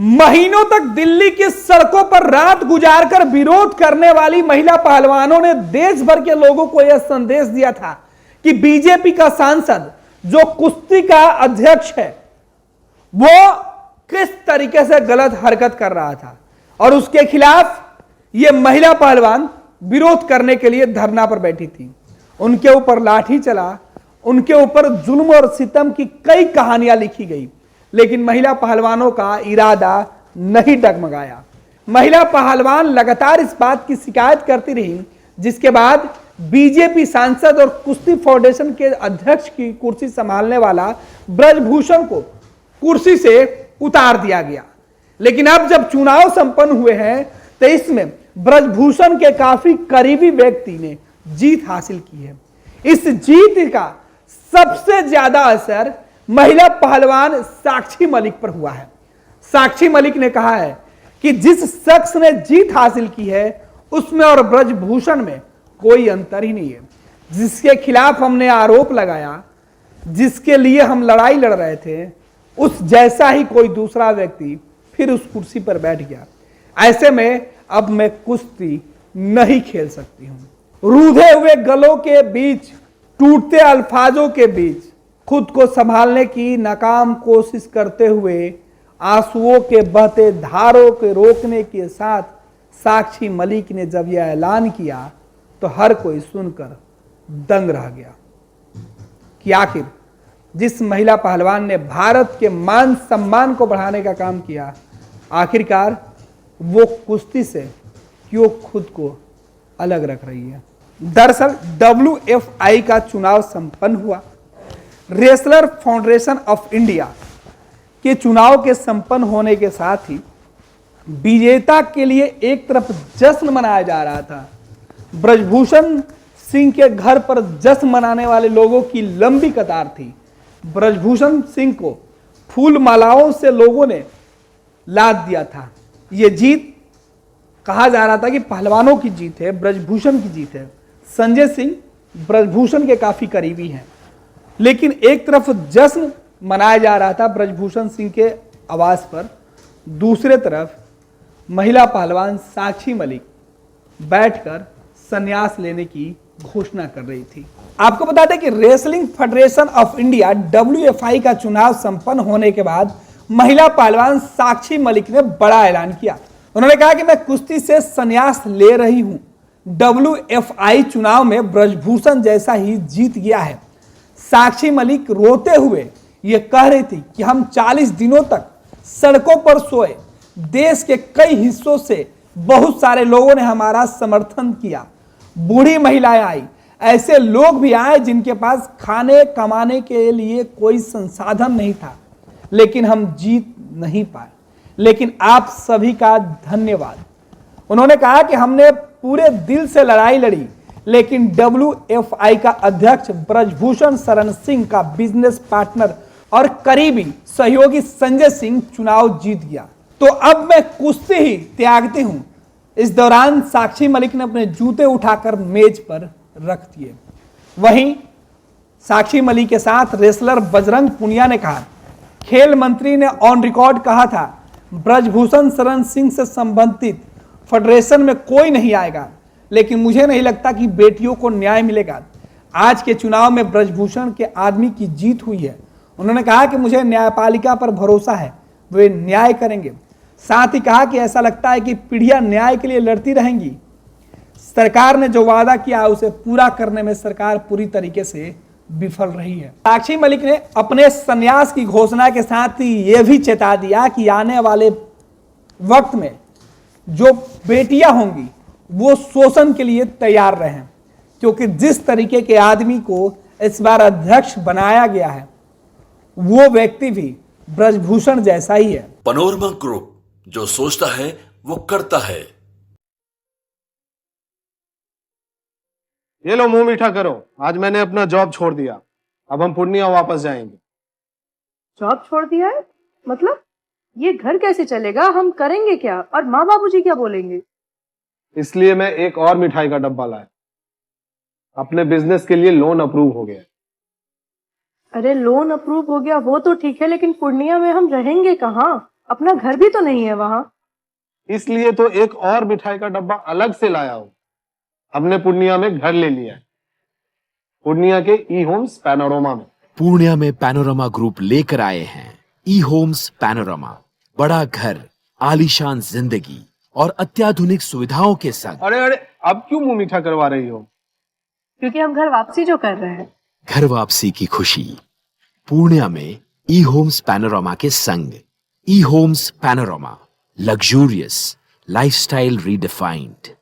महीनों तक दिल्ली की सड़कों पर रात गुजारकर विरोध करने वाली महिला पहलवानों ने देश भर के लोगों को यह संदेश दिया था कि बीजेपी का सांसद जो कुश्ती का अध्यक्ष है वो किस तरीके से गलत हरकत कर रहा था और उसके खिलाफ ये महिला पहलवान विरोध करने के लिए धरना पर बैठी थी। उनके ऊपर लाठी चला, उनके ऊपर जुल्म और सितम की कई कहानियां लिखी गई, लेकिन महिला पहलवानों का इरादा नहीं डगमगाया। महिला पहलवान लगातार इस बात की शिकायत करती रही, जिसके बाद बीजेपी सांसद और कुश्ती फाउंडेशन के अध्यक्ष की कुर्सी संभालने वाला ब्रजभूषण को कुर्सी से उतार दिया गया। लेकिन अब जब चुनाव संपन्न हुए हैं तो इसमें ब्रजभूषण के काफी करीबी व्यक्ति ने जीत हासिल की है। इस जीत का सबसे ज्यादा असर महिला पहलवान साक्षी मलिक पर हुआ है। साक्षी मलिक ने कहा है कि जिस शख्स ने जीत हासिल की है उसमें और ब्रजभूषण में कोई अंतर ही नहीं है। जिसके खिलाफ हमने आरोप लगाया, जिसके लिए हम लड़ाई लड़ रहे थे, उस जैसा ही कोई दूसरा व्यक्ति फिर उस कुर्सी पर बैठ गया। ऐसे में अब मैं कुश्ती नहीं खेल सकती हूं। रूधे हुए गलों के बीच, टूटते अल्फाजों के बीच खुद को संभालने की नाकाम कोशिश करते हुए आंसुओं के बहते धारों के रोकने के साथ साक्षी मलिक ने जब यह ऐलान किया तो हर कोई सुनकर दंग रह गया कि आखिर जिस महिला पहलवान ने भारत के मान सम्मान को बढ़ाने का काम किया, आखिरकार वो कुश्ती से क्यों खुद को अलग रख रही है। दरअसल WFI का चुनाव संपन्न हुआ। रेसलर फाउंडेशन ऑफ इंडिया के चुनाव के संपन्न होने के साथ ही विजेता के लिए एक तरफ जश्न मनाया जा रहा था। ब्रजभूषण सिंह के घर पर जश्न मनाने वाले लोगों की लंबी कतार थी। ब्रजभूषण सिंह को फूल मालाओं से लोगों ने लाद दिया था। यह जीत कहा जा रहा था कि पहलवानों की जीत है, ब्रजभूषण की जीत है। संजय सिंह ब्रजभूषण के काफी करीबी हैं, लेकिन एक तरफ जश्न मनाया जा रहा था ब्रजभूषण सिंह के आवास पर, दूसरे तरफ महिला पहलवान साक्षी मलिक बैठकर संन्यास लेने की घोषणा कर रही थी। आपको बता दें कि wrestling federation of India WFI का चुनाव संपन्न होने के बाद महिला पहलवान साक्षी मलिक ने बड़ा ऐलान किया। उन्होंने कहा कि मैं कुश्ती से संन्यास ले रही हूं। WFI चुनाव में ब्रजभूषण जैसा ही जीत गया है। साक्षी मलिक रोते हुए ये कह रही थी कि हम 40 दिनों तक सड़कों पर सोए, देश के कई हिस्सों से बहुत सारे लोगों ने हमारा समर्थन किया। बूढ़ी महिलाएं आई, ऐसे लोग भी आए जिनके पास खाने कमाने के लिए कोई संसाधन नहीं था, लेकिन हम जीत नहीं पाए। लेकिन आप सभी का धन्यवाद। उन्होंने कहा कि हमने पूरे दिल से लड़ाई लड़ी, लेकिन WFI का अध्यक्ष ब्रजभूषण शरण सिंह का बिजनेस पार्टनर और करीबी सहयोगी संजय सिंह चुनाव जीत गया, तो अब मैं कुश्ती ही त्यागती हूं। इस दौरान साक्षी मलिक ने अपने जूते उठाकर मेज पर रख दिए। वहीं साक्षी मलिक के साथ रेसलर बजरंग पुनिया ने कहा, खेल मंत्री ने ऑन रिकॉर्ड कहा था ब्रजभूषण शरण सिंह से संबंधित फेडरेशन में कोई नहीं आएगा, लेकिन मुझे नहीं लगता कि बेटियों को न्याय मिलेगा। आज के चुनाव में ब्रजभूषण के आदमी की जीत हुई है। उन्होंने कहा कि मुझे न्यायपालिका पर भरोसा है, वे न्याय करेंगे। साथ ही कहा कि ऐसा लगता है कि पीढ़ियां न्याय के लिए लड़ती रहेंगी। सरकार ने जो वादा किया उसे पूरा करने में सरकार पूरी तरीके से विफल रही है। साक्षी मलिक ने अपने संन्यास की घोषणा के साथ ही यह भी चेता दिया कि आने वाले वक्त में जो बेटियां होंगी वो शोषण के लिए तैयार रहें, क्योंकि जिस तरीके के आदमी को इस बार अध्यक्ष बनाया गया है वो व्यक्ति भी ब्रजभूषण जैसा ही है। पनोरमा ग्रुप, जो सोचता है वो करता है। ये लो मुंह मीठा करो, आज मैंने अपना जॉब छोड़ दिया। अब हम पूर्णिया वापस जाएंगे। जॉब छोड़ दिया है? मतलब ये घर कैसे चलेगा? हम करेंगे क्या? और माँ बाबूजी क्या बोलेंगे? इसलिए मैं एक और मिठाई का डब्बा लाया। अपने बिजनेस के लिए लोन अप्रूव हो गया। अरे लोन अप्रूव हो गया वो तो ठीक है, लेकिन पूर्णिया में हम रहेंगे कहाँ? अपना घर भी तो नहीं है वहां। इसलिए तो एक और मिठाई का डब्बा अलग से लाया हूं। हमने पूर्णिया में घर ले लिया है, पूर्णिया के ई होम्स पैनोरमा में। पूर्णिया में पैनोरमा ग्रुप लेकर आए हैं ई होम्स पैनोरमा। बड़ा घर, आलीशान जिंदगी और अत्याधुनिक सुविधाओं के संग। अरे अरे, अब क्यों मुंह मीठा करवा रही हो? क्योंकि हम घर वापसी जो कर रहे हैं। घर वापसी की खुशी पूर्णिया में ई होम्स पैनोरमा के संग। E homes panorama, luxurious lifestyle redefined.